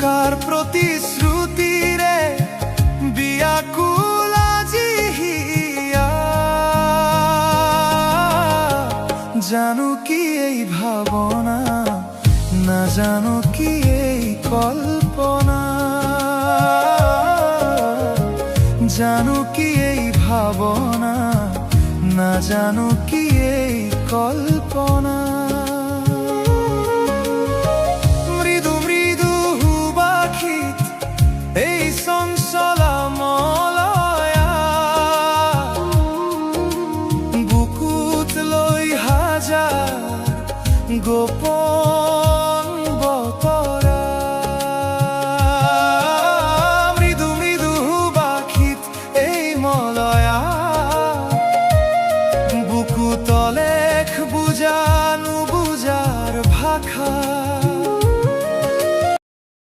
কার প্রতিশ্রুতি রে বিয়াকুল আজি হিয়া, জানো কি এই ভাবনা, না জানো কি এই কল্পনা, জানো কি এই ভাবনা, না জানো কি এই কল্পনা।